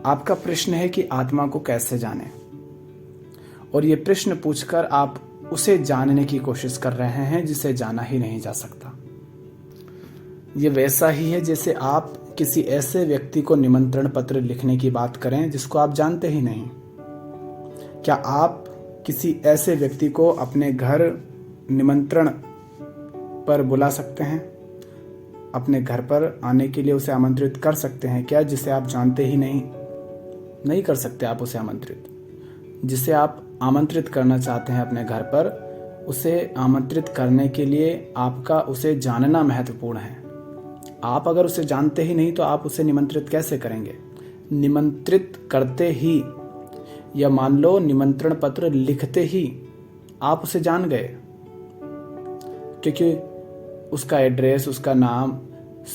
आपका प्रश्न है कि आत्मा को कैसे जाने, और ये प्रश्न पूछकर आप उसे जानने की कोशिश कर रहे हैं जिसे जाना ही नहीं जा सकता। ये वैसा ही है जैसे आप किसी ऐसे व्यक्ति को निमंत्रण पत्र लिखने की बात करें जिसको आप जानते ही नहीं। क्या आप किसी ऐसे व्यक्ति को अपने घर निमंत्रण पर बुला सकते हैं? अपने घर पर आने के लिए उसे आमंत्रित कर सकते हैं क्या, जिसे आप जानते ही नहीं? नहीं कर सकते आप उसे आमंत्रित। जिसे आप आमंत्रित करना चाहते हैं अपने घर पर, उसे आमंत्रित करने के लिए आपका उसे जानना महत्वपूर्ण है। आप अगर उसे जानते ही नहीं तो आप उसे निमंत्रित कैसे करेंगे? निमंत्रित करते ही, या मान लो निमंत्रण पत्र लिखते ही आप उसे जान गए, क्योंकि उसका एड्रेस, उसका नाम,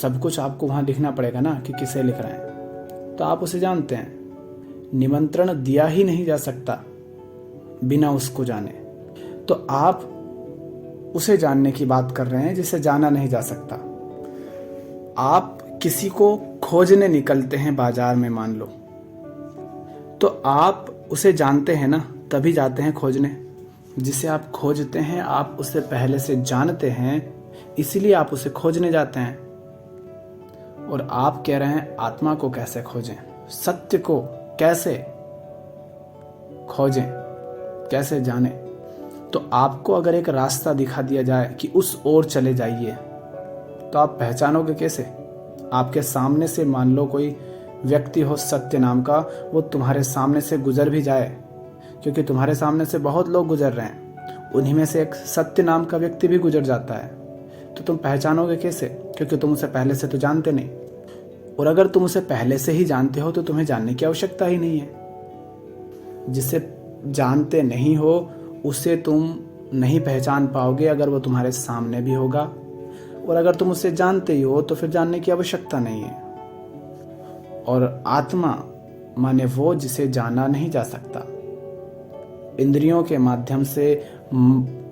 सब कुछ आपको वहां लिखना पड़ेगा ना कि किसे लिख रहे हैं, तो आप उसे जानते हैं। निमंत्रण दिया ही नहीं जा सकता बिना उसको जाने। तो आप उसे जानने की बात कर रहे हैं जिसे जाना नहीं जा सकता। आप किसी को खोजने निकलते हैं बाजार में मान लो, तो आप उसे जानते हैं ना, तभी जाते हैं खोजने। जिसे आप खोजते हैं आप उसे पहले से जानते हैं, इसलिए आप उसे खोजने जाते हैं। और आप कह रहे हैं आत्मा को कैसे खोजें, सत्य को कैसे खोजें, कैसे जाने? तो आपको अगर एक रास्ता दिखा दिया जाए कि उस ओर चले जाइए, तो आप पहचानोगे कैसे? आपके सामने से मान लो कोई व्यक्ति हो सत्य नाम का, वो तुम्हारे सामने से गुजर भी जाए, क्योंकि तुम्हारे सामने से बहुत लोग गुजर रहे हैं, उन्हीं में से एक सत्य नाम का व्यक्ति भी गुजर जाता है, तो तुम पहचानोगे कैसे? क्योंकि तुम उसे पहले से तो जानते नहीं। और अगर तुम उसे पहले से ही जानते हो तो तुम्हें जानने की आवश्यकता ही नहीं है। जिसे जानते नहीं हो उसे तुम नहीं पहचान पाओगे अगर वो तुम्हारे सामने भी होगा, और अगर तुम उसे जानते ही हो तो फिर जानने की आवश्यकता नहीं है। और आत्मा माने वो जिसे जाना नहीं जा सकता। इंद्रियों के माध्यम से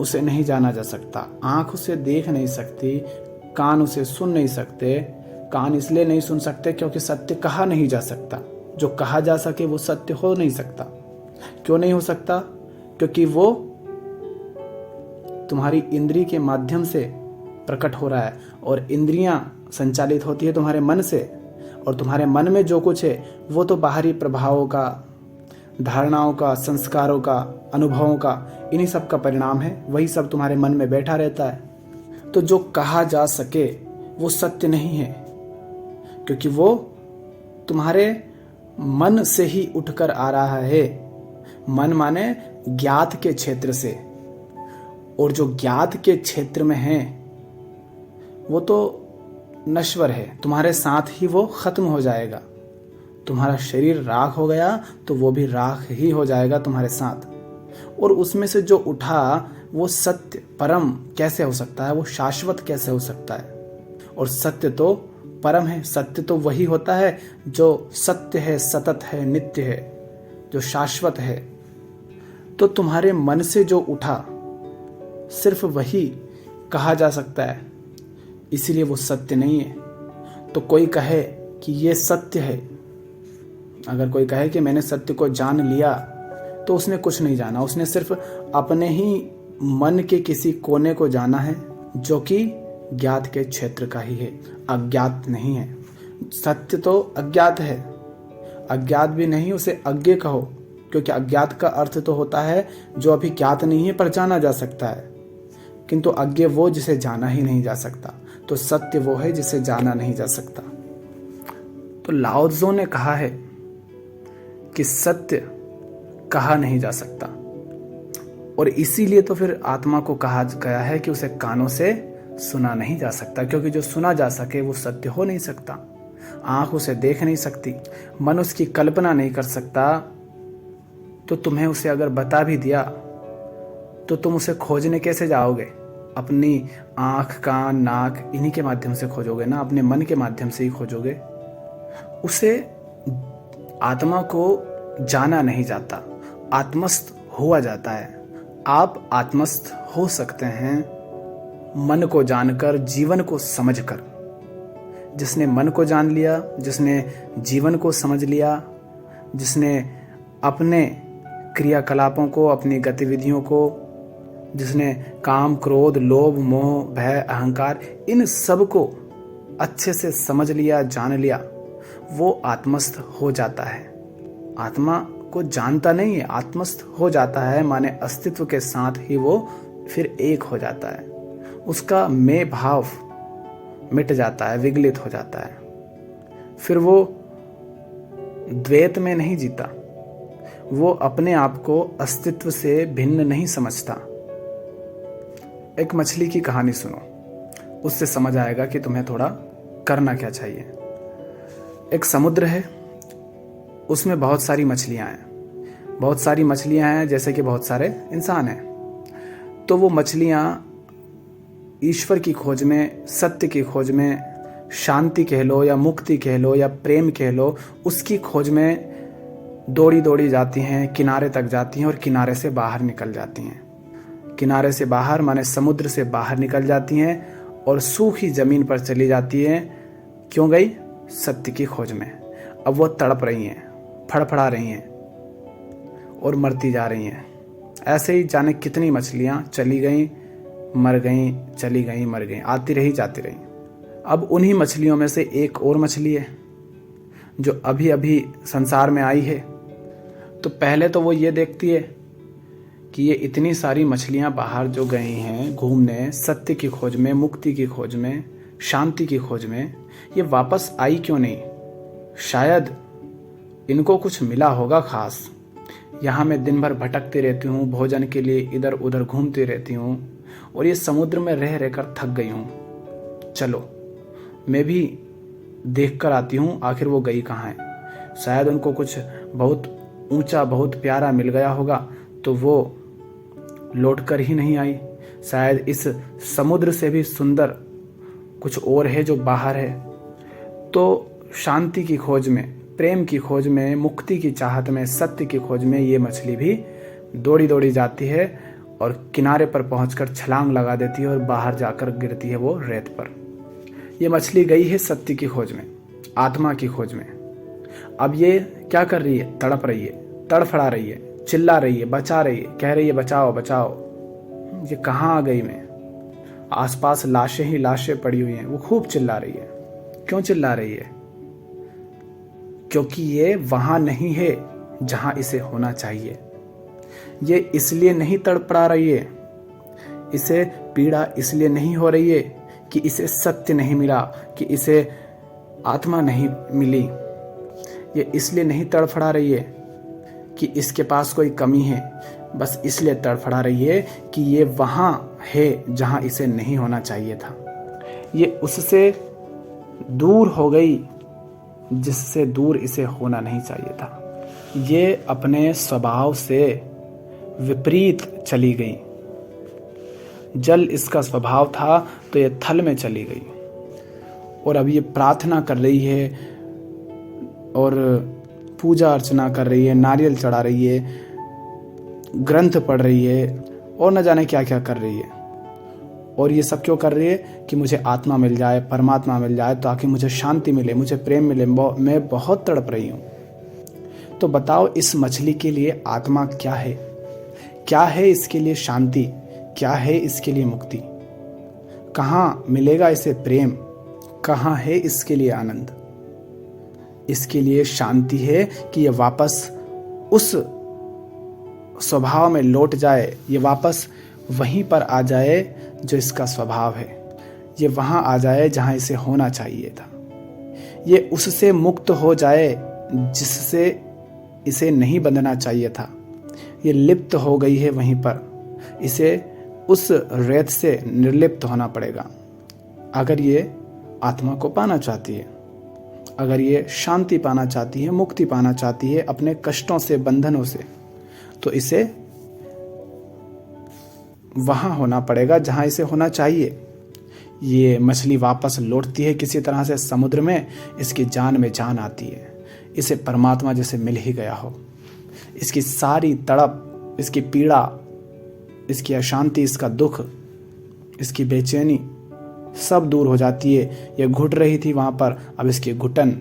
उसे नहीं जाना जा सकता। आंख उसे देख नहीं सकती, कान उसे सुन नहीं सकते। कान इसलिए नहीं सुन सकते क्योंकि सत्य कहा नहीं जा सकता। जो कहा जा सके वो सत्य हो नहीं सकता। क्यों नहीं हो सकता? क्योंकि वो तुम्हारी इंद्री के माध्यम से प्रकट हो रहा है, और इंद्रियां संचालित होती है तुम्हारे मन से, और तुम्हारे मन में जो कुछ है वो तो बाहरी प्रभावों का, धारणाओं का, संस्कारों का, अनुभवों का, इन्हीं सब का परिणाम है। वही सब तुम्हारे मन में बैठा रहता है। तो जो कहा जा सके वो सत्य नहीं है, क्योंकि वो तुम्हारे मन से ही उठकर आ रहा है। मन माने ज्ञात के क्षेत्र से, और जो ज्ञात के क्षेत्र में है वो तो नश्वर है, तुम्हारे साथ ही वो खत्म हो जाएगा। तुम्हारा शरीर राख हो गया तो वो भी राख ही हो जाएगा तुम्हारे साथ। और उसमें से जो उठा वो सत्य परम कैसे हो सकता है? वो शाश्वत कैसे हो सकता है? और सत्य तो परम है। सत्य तो वही होता है जो सत्य है, सतत है, नित्य है, जो शाश्वत है। तो तुम्हारे मन से जो उठा सिर्फ वही कहा जा सकता है, इसीलिए वो सत्य नहीं है। तो कोई कहे कि ये सत्य है, अगर कोई कहे कि मैंने सत्य को जान लिया, तो उसने कुछ नहीं जाना। उसने सिर्फ अपने ही मन के किसी कोने को जाना है जो कि ज्ञात के क्षेत्र का ही है, अज्ञात नहीं है। सत्य तो अज्ञात है, अज्ञात भी नहीं, उसे अज्ञे कहो, क्योंकि अज्ञात का अर्थ तो होता है जो अभी ज्ञात नहीं है पर जाना जा सकता है। किंतु अज्ञे वो जिसे जाना ही नहीं जा सकता। तो सत्य वो है जिसे जाना नहीं जा सकता। तो लाओ त्ज़ो ने कहा है कि सत्य कहा नहीं जा सकता, और इसीलिए तो फिर आत्मा को कहा गया है कि उसे कानों से सुना नहीं जा सकता, क्योंकि जो सुना जा सके वो सत्य हो नहीं सकता। आंख उसे देख नहीं सकती, मन उसकी कल्पना नहीं कर सकता। तो तुम्हें उसे अगर बता भी दिया तो तुम उसे खोजने कैसे जाओगे? अपनी आंख, कान, नाक, इन्हीं के माध्यम से खोजोगे ना, अपने मन के माध्यम से ही खोजोगे। उसे आत्मा को जाना नहीं जाता, आत्मस्थ हुआ जाता है। आप आत्मस्थ हो सकते हैं मन को जानकर, जीवन को समझकर। जिसने मन को जान लिया, जिसने जीवन को समझ लिया, जिसने अपने क्रियाकलापों को, अपनी गतिविधियों को, जिसने काम, क्रोध, लोभ, मोह, भय, अहंकार, इन सब को अच्छे से समझ लिया, जान लिया, वो आत्मस्थ हो जाता है। आत्मा को जानता नहीं है, आत्मस्थ हो जाता है, माने अस्तित्व के साथ ही वो फिर एक हो जाता है। उसका मैं भाव मिट जाता है, विगलित हो जाता है। फिर वो द्वैत में नहीं जीता, वो अपने आप को अस्तित्व से भिन्न नहीं समझता। एक मछली की कहानी सुनो, उससे समझ आएगा कि तुम्हें थोड़ा करना क्या चाहिए। एक समुद्र है, उसमें बहुत सारी मछलियां हैं। बहुत सारी मछलियां हैं जैसे कि बहुत सारे इंसान हैं। तो वो मछलियां ईश्वर की खोज में, सत्य की खोज में, शांति कह लो या मुक्ति कह लो या प्रेम कह लो, उसकी खोज में दौड़ी दौड़ी जाती हैं, किनारे तक जाती हैं और किनारे से बाहर निकल जाती हैं। किनारे से बाहर माने समुद्र से बाहर निकल जाती हैं और सूखी जमीन पर चली जाती हैं। क्यों गई? सत्य की खोज में। अब वो तड़प रही हैं, फड़फड़ा रही हैं और मरती जा रही हैं। ऐसे ही जाने कितनी मछलियां चली गईं, मर गईं, चली गईं, मर गईं, आती रही, जाती रही। अब उन्हीं मछलियों में से एक और मछली है जो अभी अभी संसार में आई है। तो पहले तो वो ये देखती है कि ये इतनी सारी मछलियां बाहर जो गई हैं घूमने, सत्य की खोज में, मुक्ति की खोज में, शांति की खोज में, ये वापस आई क्यों नहीं? शायद इनको कुछ मिला होगा खास। यहाँ मैं दिन भर भटकती रहती हूँ, भोजन के लिए इधर उधर घूमती रहती हूँ और ये समुद्र में रह रहकर थक गई हूँ। चलो मैं भी देख कर आती हूँ आखिर वो गई कहाँ है। शायद उनको कुछ बहुत ऊंचा, बहुत प्यारा मिल गया होगा तो वो लौट कर ही नहीं आई। शायद इस समुद्र से भी सुंदर कुछ और है जो बाहर है। तो शांति की खोज में, प्रेम की खोज में, मुक्ति की चाहत में, सत्य की खोज में ये मछली भी दौड़ी दौड़ी जाती है और किनारे पर पहुंचकर छलांग लगा देती है और बाहर जाकर गिरती है वो रेत पर। ये मछली गई है सत्य की खोज में, आत्मा की खोज में। अब ये क्या कर रही है? तड़प रही है, तड़फड़ा रही है, चिल्ला रही है, बचा रही है, कह रही है बचाओ बचाओ। ये कहाँ आ गई मैं? आसपास लाशें ही लाशें पड़ी हुई हैं। वो खूब चिल्ला रही है। क्यों चिल्ला रही है? क्योंकि ये वहां नहीं है जहां इसे होना चाहिए। ये इसलिए नहीं तड़पड़ा रही है, इसे पीड़ा इसलिए नहीं हो रही है कि इसे सत्य नहीं मिला, कि इसे आत्मा नहीं मिली। ये इसलिए नहीं तड़फड़ा रही है कि इसके पास कोई कमी है, बस इसलिए तड़फड़ा रही है कि ये वहां है जहां इसे नहीं होना चाहिए था। ये उससे दूर हो गई जिससे दूर इसे होना नहीं चाहिए था। ये अपने स्वभाव से विपरीत चली गई। जल इसका स्वभाव था तो ये थल में चली गई और अब ये प्रार्थना कर रही है और पूजा अर्चना कर रही है, नारियल चढ़ा रही है, ग्रंथ पढ़ रही है और न जाने क्या क्या कर रही है। और ये सब क्यों कर रही है? कि मुझे आत्मा मिल जाए, परमात्मा मिल जाए, ताकि मुझे शांति मिले, मुझे प्रेम मिले। मैं बहुत तड़प रही हूँ। तो बताओ इस मछली के लिए आत्मा क्या है? क्या है इसके लिए शांति? क्या है इसके लिए मुक्ति? कहाँ मिलेगा इसे प्रेम? कहाँ है इसके लिए आनंद? इसके लिए शांति है कि ये वापस उस स्वभाव में लौट जाए, ये वापस वहीं पर आ जाए जो इसका स्वभाव है। ये वहां आ जाए जहां इसे होना चाहिए था। ये उससे मुक्त हो जाए जिससे इसे नहीं बंधना चाहिए था। ये लिप्त हो गई है वहीं पर, इसे उस रेत से निर्लिप्त होना पड़ेगा अगर ये आत्मा को पाना चाहती है, अगर ये शांति पाना चाहती है, मुक्ति पाना चाहती है अपने कष्टों से, बंधनों से। तो इसे वहां होना पड़ेगा जहां इसे होना चाहिए। ये मछली वापस लौटती है किसी तरह से समुद्र में, इसकी जान में जान आती है। इसे परमात्मा जैसे मिल ही गया हो। इसकी सारी तड़प, इसकी पीड़ा, इसकी अशांति, इसका दुख, इसकी बेचैनी सब दूर हो जाती है। ये घुट रही थी वहां पर, अब इसकी घुटन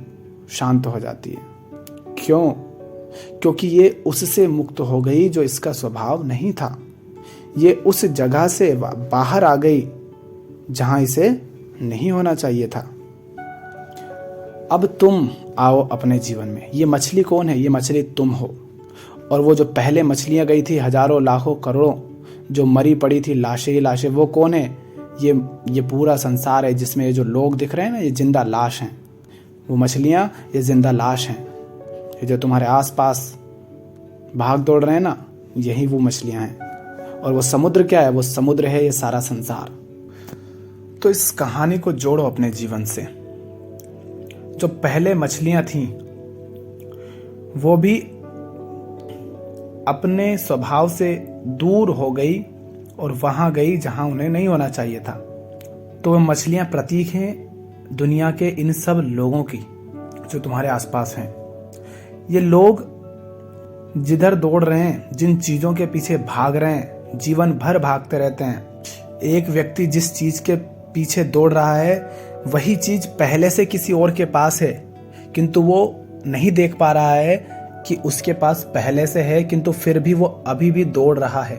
शांत हो जाती है। क्यों? क्योंकि ये उससे मुक्त हो गई जो इसका स्वभाव नहीं था। ये उस जगह से बाहर आ गई जहां इसे नहीं होना चाहिए था। अब तुम आओ अपने जीवन में। ये मछली कौन है? ये मछली तुम हो। और वो जो पहले मछलियां गई थी, हजारों लाखों करोड़ों, जो मरी पड़ी थी लाशें ही लाशें, वो कौन है? ये पूरा संसार है जिसमें ये जो लोग दिख रहे हैं ना, ये जिंदा लाश हैं। वो मछलियां ये जिंदा लाश हैं। ये जो तुम्हारे आसपास भाग दौड़ रहे हैं ना, यही वो मछलियां हैं। और वो समुद्र क्या है? वो समुद्र है ये सारा संसार। तो इस कहानी को जोड़ो अपने जीवन से। जो पहले मछलियां थीं वो भी अपने स्वभाव से दूर हो गई और वहां गई जहां उन्हें नहीं होना चाहिए था। तो वो मछलियां प्रतीक हैं दुनिया के इन सब लोगों की जो तुम्हारे आसपास हैं। ये लोग जिधर दौड़ रहे हैं, जिन चीजों के पीछे भाग रहे हैं, जीवन भर भागते रहते हैं। एक व्यक्ति जिस चीज के पीछे दौड़ रहा है वही चीज पहले से किसी और के पास है, किंतु वो नहीं देख पा रहा है कि उसके पास पहले से है, किंतु फिर भी वो अभी भी दौड़ रहा है।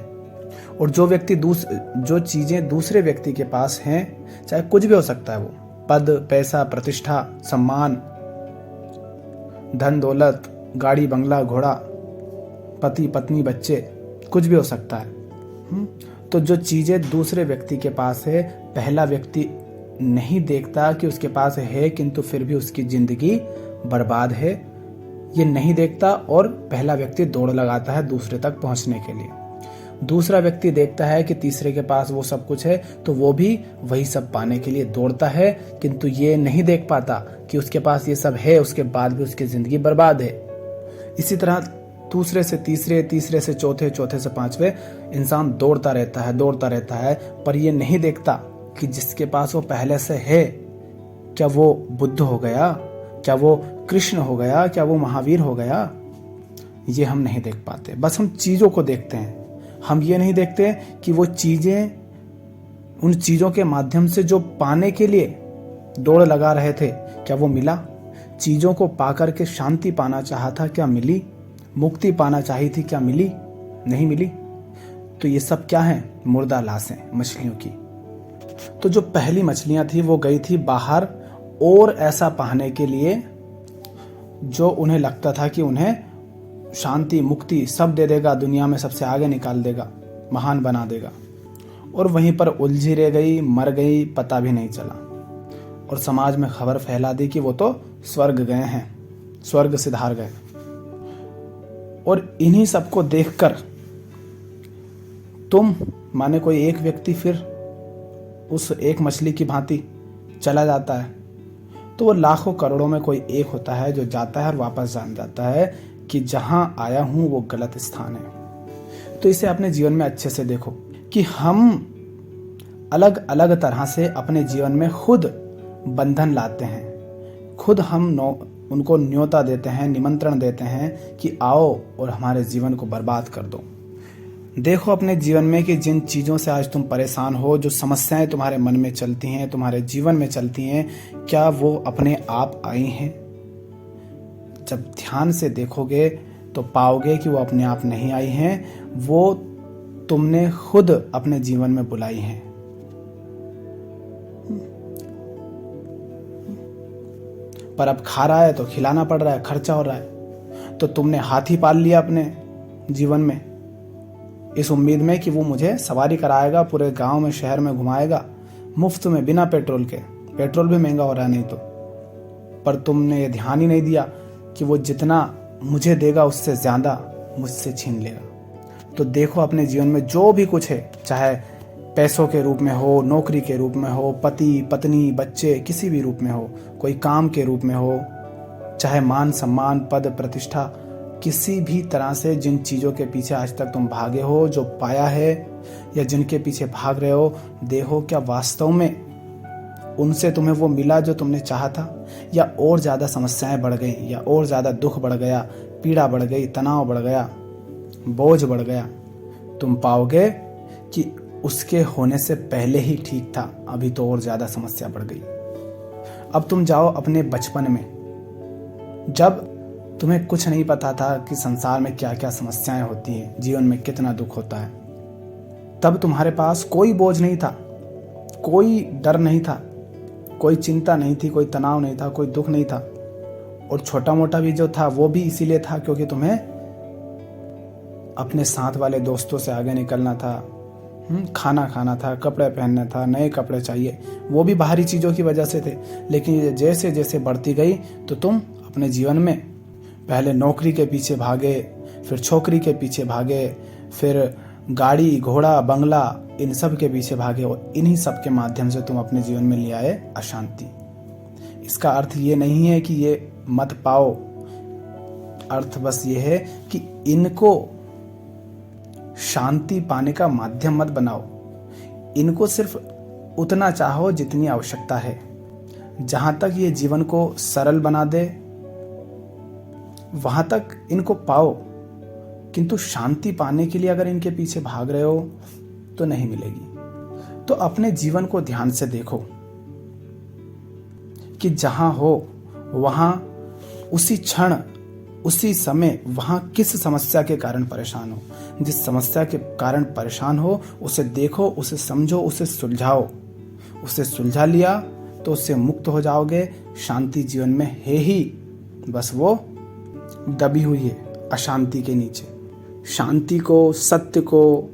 और जो चीजें दूसरे व्यक्ति के पास हैं, चाहे कुछ भी हो सकता है, वो पद, पैसा, प्रतिष्ठा, सम्मान, धन दौलत, गाड़ी, बंगला, घोड़ा, पति, पत्नी, बच्चे, कुछ भी हो सकता है। तो जो चीजें दूसरे व्यक्ति के पास है, पहला व्यक्ति नहीं देखता कि उसके पास है, किंतु फिर भी उसकी जिंदगी बर्बाद है, ये नहीं देखता। और पहला व्यक्ति दौड़ लगाता है दूसरे तक पहुंचने के लिए। दूसरा व्यक्ति देखता है कि तीसरे के पास वो सब कुछ है, तो वो भी वही सब पाने के लिए दौड़ता है, किंतु ये नहीं देख पाता कि उसके पास ये सब है, उसके बाद भी उसकी जिंदगी बर्बाद है। इसी तरह दूसरे से तीसरे, तीसरे से चौथे, चौथे से पांचवे इंसान दौड़ता रहता है, पर ये नहीं देखता कि जिसके पास वो पहले से है, क्या वो बुद्ध हो गया, क्या वो कृष्ण हो गया, क्या वो महावीर हो गया? ये हम नहीं देख पाते। बस हम चीजों को देखते हैं। हम ये नहीं देखते कि वो चीजें, उन चीजों के माध्यम से जो पाने के लिए दौड़ लगा रहे थे, क्या वो मिला? चीजों को पाकर के शांति पाना चाहा था, क्या मिली? मुक्ति पाना चाही थी, क्या मिली? नहीं मिली। तो ये सब क्या है? मुर्दा लाशें मछलियों की। तो जो पहली मछलियां थी वो गई थी बाहर और ऐसा पाने के लिए जो उन्हें लगता था कि उन्हें शांति, मुक्ति सब दे देगा, दुनिया में सबसे आगे निकाल देगा, महान बना देगा। और वहीं पर उलझी रह गई, मर गई, पता भी नहीं चला। और समाज में खबर फैला दी कि वो तो स्वर्ग गए हैं, स्वर्ग सिधार गए। और इन्हीं सबको देखकर तुम माने कोई एक व्यक्ति फिर उस एक मछली की भांति चला जाता है, तो वो लाखों करोड़ों में कोई एक होता है जो जाता है और वापस जान जाता है कि जहां आया हूं वो गलत स्थान है। तो इसे अपने जीवन में अच्छे से देखो कि हम अलग अलग तरह से अपने जीवन में खुद बंधन लाते हैं। खुद हम उनको न्योता देते हैं, निमंत्रण देते हैं कि आओ और हमारे जीवन को बर्बाद कर दो। देखो अपने जीवन में कि जिन चीज़ों से आज तुम परेशान हो, जो समस्याएं तुम्हारे मन में चलती हैं, तुम्हारे जीवन में चलती हैं, क्या वो अपने आप आई हैं? जब ध्यान से देखोगे तो पाओगे कि वो अपने आप नहीं आई हैं, वो तुमने खुद अपने जीवन में बुलाई हैं। पर अब खा रहा है तो खिलाना पड़ रहा है, खर्चा हो रहा है। तो तुमने हाथी पाल लिया अपने जीवन में, इस उम्मीद में कि वो मुझे सवारी कराएगा, पूरे गांव में, शहर में घुमाएगा, मुफ्त में, बिना पेट्रोल के। पेट्रोल भी महंगा हो रहा है नहीं तो। पर तुमने ये ध्यान ही नहीं दिया कि वो जितना मुझे देगा उससे ज्यादा मुझसे छीन लेगा। तो देखो अपने जीवन में जो भी कुछ है, चाहे पैसों के रूप में हो, नौकरी के रूप में हो, पति, पत्नी, बच्चे, किसी भी रूप में हो, कोई काम के रूप में हो, चाहे मान, सम्मान, पद, प्रतिष्ठा, किसी भी तरह से जिन चीज़ों के पीछे आज तक तुम भागे हो, जो पाया है या जिनके पीछे भाग रहे हो, देखो क्या वास्तव में उनसे तुम्हें वो मिला जो तुमने चाहा था, या और ज़्यादा समस्याएं बढ़ गई, या और ज़्यादा दुख बढ़ गया, पीड़ा बढ़ गई, तनाव बढ़ गया, बोझ बढ़ गया। तुम पाओगे कि उसके होने से पहले ही ठीक था, अभी तो और ज़्यादा समस्या बढ़ गई। अब तुम जाओ अपने बचपन में, जब तुम्हें कुछ नहीं पता था कि संसार में क्या क्या समस्याएं होती हैं, जीवन में कितना दुख होता है। तब तुम्हारे पास कोई बोझ नहीं था, कोई डर नहीं था, कोई चिंता नहीं थी, कोई तनाव नहीं था, कोई दुख नहीं था। और छोटा मोटा भी जो था वो भी इसीलिए था क्योंकि तुम्हें अपने साथ वाले दोस्तों से आगे निकलना था, खाना खाना था, कपड़े पहनना था, नए कपड़े चाहिए, वो भी बाहरी चीज़ों की वजह से थे। लेकिन जैसे जैसे बढ़ती गई तो तुम अपने जीवन में पहले नौकरी के पीछे भागे, फिर छोकरी के पीछे भागे, फिर गाड़ी घोड़ा बंगला, इन सब के पीछे भागे और इन्हीं सब के माध्यम से तुम अपने जीवन में ले आए अशांति। इसका अर्थ ये नहीं है कि ये मत पाओ, अर्थ बस ये है कि इनको शांति पाने का माध्यम मत बनाओ। इनको सिर्फ उतना चाहो जितनी आवश्यकता है। जहां तक ये जीवन को सरल बना दे वहां तक इनको पाओ, किंतु शांति पाने के लिए अगर इनके पीछे भाग रहे हो तो नहीं मिलेगी। तो अपने जीवन को ध्यान से देखो कि जहां हो वहां उसी क्षण उसी समय वहां किस समस्या के कारण परेशान हो। जिस समस्या के कारण परेशान हो उसे देखो, उसे समझो, उसे सुलझाओ। उसे सुलझा लिया तो उससे मुक्त हो जाओगे। शांति जीवन में है ही, बस वो दबी हुई है अशांति के नीचे। शांति को, सत्य को,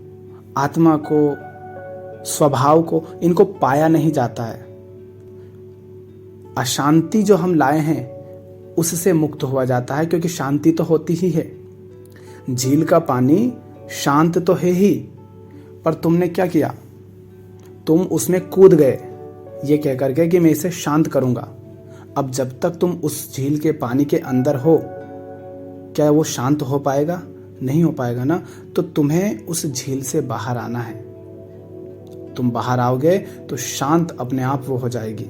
आत्मा को, स्वभाव को, इनको पाया नहीं जाता है। अशांति जो हम लाए हैं उससे मुक्त हुआ जाता है, क्योंकि शांति तो होती ही है। झील का पानी शांत तो है ही, पर तुमने क्या किया? तुम उसमें कूद गए ये कह करके कि मैं इसे शांत करूंगा। अब जब तक तुम उस झील के पानी के अंदर हो, क्या वो शांत हो पाएगा? नहीं हो पाएगा ना। तो तुम्हें उस झील से बाहर आना है। तुम बाहर आओगे तो शांत अपने आप वो हो जाएगी।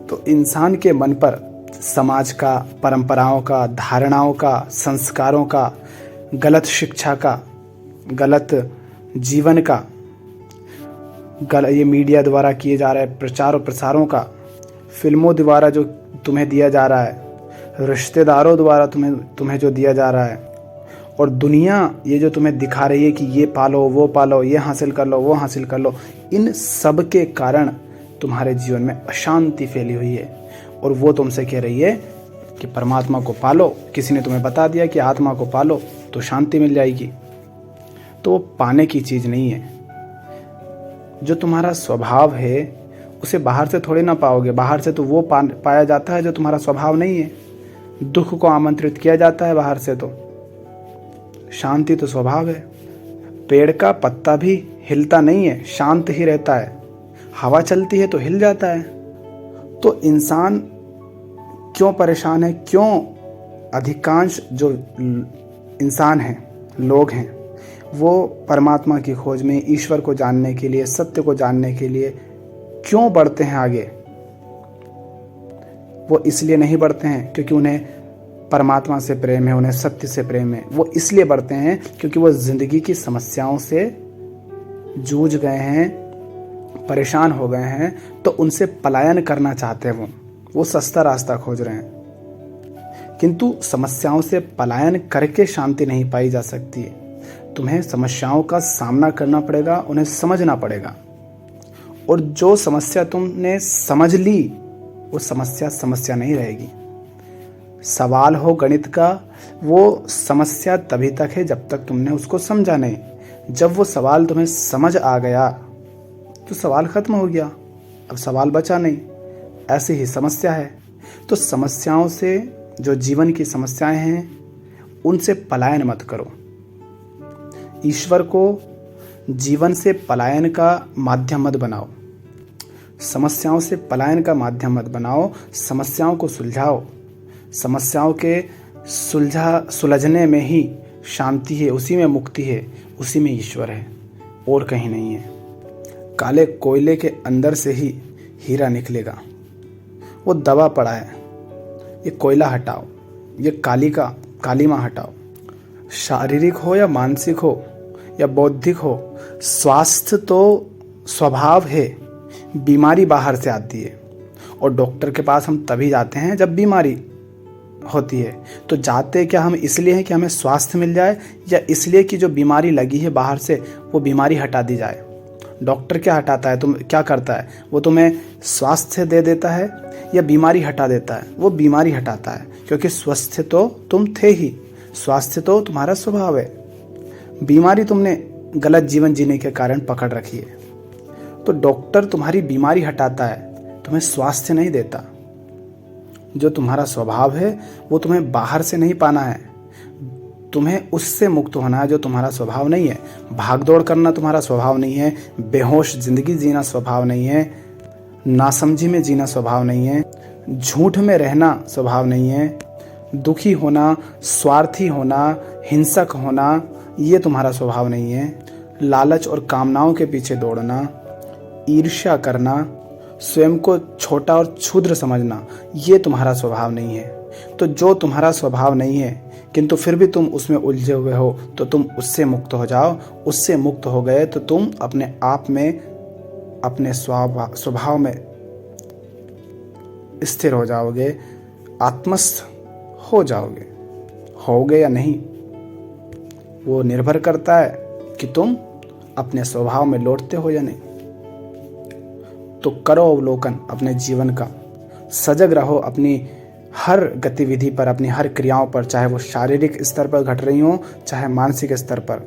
तो इंसान के मन पर समाज का, परंपराओं का, धारणाओं का, संस्कारों का, गलत शिक्षा का, गलत जीवन का, ये मीडिया द्वारा किए जा रहे प्रचार और प्रसारों का, फिल्मों द्वारा जो तुम्हें दिया जा रहा है, रिश्तेदारों द्वारा तुम्हें जो दिया जा रहा है, और दुनिया ये जो तुम्हें दिखा रही है कि ये पालो, वो पालो, ये हासिल कर लो, वो हासिल कर लो, इन सब के कारण तुम्हारे जीवन में अशांति फैली हुई है। और वो तुमसे कह रही है कि परमात्मा को पालो। किसी ने तुम्हें बता दिया कि आत्मा को पालो तो शांति मिल जाएगी। तो वो पाने की चीज़ नहीं है। जो तुम्हारा स्वभाव है उसे बाहर से थोड़े ना पाओगे। बाहर से तो वो पाया जाता है जो तुम्हारा स्वभाव नहीं है। दुख को आमंत्रित किया जाता है बाहर से। तो शांति तो स्वभाव है। पेड़ का पत्ता भी हिलता नहीं है, शांत ही रहता है। हवा चलती है तो हिल जाता है। तो इंसान क्यों परेशान है? क्यों अधिकांश जो इंसान हैं, लोग हैं, वो परमात्मा की खोज में, ईश्वर को जानने के लिए, सत्य को जानने के लिए क्यों बढ़ते हैं आगे? वो इसलिए नहीं बढ़ते हैं क्योंकि उन्हें परमात्मा से प्रेम है, उन्हें सत्य से प्रेम है। वो इसलिए बढ़ते हैं क्योंकि वो जिंदगी की समस्याओं से जूझ गए हैं, परेशान हो गए हैं, तो उनसे पलायन करना चाहते हैं। वो सस्ता रास्ता खोज रहे हैं। किंतु समस्याओं से पलायन करके शांति नहीं पाई जा सकती है। तुम्हें समस्याओं का सामना करना पड़ेगा, उन्हें समझना पड़ेगा। और जो समस्या तुमने समझ ली वो समस्या नहीं रहेगी। सवाल हो गणित का, वो समस्या तभी तक है जब तक तुमने उसको समझा नहीं। जब वो सवाल तुम्हें समझ आ गया तो सवाल खत्म हो गया, अब सवाल बचा नहीं। ऐसी ही समस्या है। तो समस्याओं से, जो जीवन की समस्याएं हैं, उनसे पलायन मत करो। ईश्वर को जीवन से पलायन का माध्यम मत बनाओ। समस्याओं से पलायन का माध्यम मत बनाओ। समस्याओं को सुलझाओ। समस्याओं के सुलझने में ही शांति है, उसी में मुक्ति है, उसी में ईश्वर है, और कहीं नहीं है। काले कोयले के अंदर से ही हीरा निकलेगा। वो दबा पड़ा है, ये कोयला हटाओ, ये कालीमा हटाओ। शारीरिक हो या मानसिक हो या बौद्धिक हो, स्वास्थ्य तो स्वभाव है, बीमारी बाहर से आती है। और डॉक्टर के पास हम तभी जाते हैं जब बीमारी होती है। तो जाते क्या हम इसलिए हैं कि हमें स्वास्थ्य मिल जाए, या इसलिए कि जो बीमारी लगी है बाहर से वो बीमारी हटा दी जाए? डॉक्टर क्या हटाता है, तुम क्या करता है? वो तुम्हें स्वास्थ्य दे देता है या बीमारी हटा देता है? वो बीमारी हटाता है, क्योंकि स्वस्थ तो तुम थे ही, स्वास्थ्य तो तुम्हारा स्वभाव है। बीमारी तुमने गलत जीवन जीने के कारण पकड़ रखी है। तो डॉक्टर तुम्हारी बीमारी हटाता है, तुम्हें स्वास्थ्य नहीं देता। जो तुम्हारा स्वभाव है वो तुम्हें बाहर से नहीं पाना है, तुम्हें उससे मुक्त होना है जो तुम्हारा स्वभाव नहीं है। भागदौड़ करना तुम्हारा स्वभाव नहीं है, बेहोश जिंदगी जीना स्वभाव नहीं है, नासमझी में जीना स्वभाव नहीं है, झूठ में रहना स्वभाव नहीं है, दुखी होना, स्वार्थी होना, हिंसक होना ये तुम्हारा स्वभाव नहीं है, लालच और कामनाओं के पीछे दौड़ना, ईर्ष्या करना, स्वयं को छोटा और क्षुद्र समझना ये तुम्हारा स्वभाव नहीं है। तो जो तुम्हारा स्वभाव नहीं है किंतु फिर भी तुम उसमें उलझे हुए हो, तो तुम उससे मुक्त हो जाओ। उससे मुक्त हो गए तो तुम अपने आप में, अपने स्वभाव में स्थिर हो जाओगे, आत्मस्थ हो जाओगे। होगे या नहीं वो निर्भर करता है कि तुम अपने स्वभाव में लौटते हो या नहीं। तो करो अवलोकन अपने जीवन का, सजग रहो अपनी हर गतिविधि पर, अपनी हर क्रियाओं पर, चाहे वो शारीरिक स्तर पर घट रही हो चाहे मानसिक स्तर पर।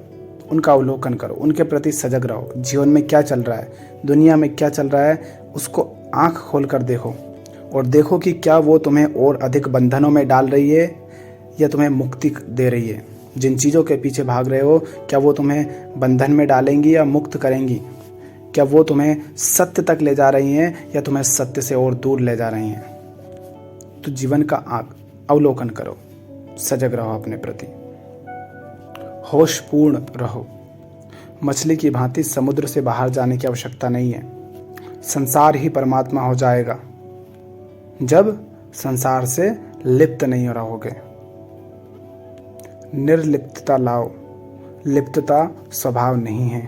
उनका अवलोकन करो, उनके प्रति सजग रहो। जीवन में क्या चल रहा है, दुनिया में क्या चल रहा है, उसको आंख खोल कर देखो और देखो कि क्या वो तुम्हें और अधिक बंधनों में डाल रही है या तुम्हें मुक्ति दे रही है। जिन चीज़ों के पीछे भाग रहे हो क्या वो तुम्हें बंधन में डालेंगी या मुक्त करेंगी? क्या वो तुम्हें सत्य तक ले जा रही हैं या तुम्हें सत्य से और दूर ले जा रही हैं? तो जीवन का अवलोकन करो, सजग रहो अपने प्रति, होशपूर्ण रहो। मछली की भांति समुद्र से बाहर जाने की आवश्यकता नहीं है। संसार ही परमात्मा हो जाएगा जब संसार से लिप्त नहीं रहोगे। निर्लिप्तता लाओ, लिप्तता स्वभाव नहीं है।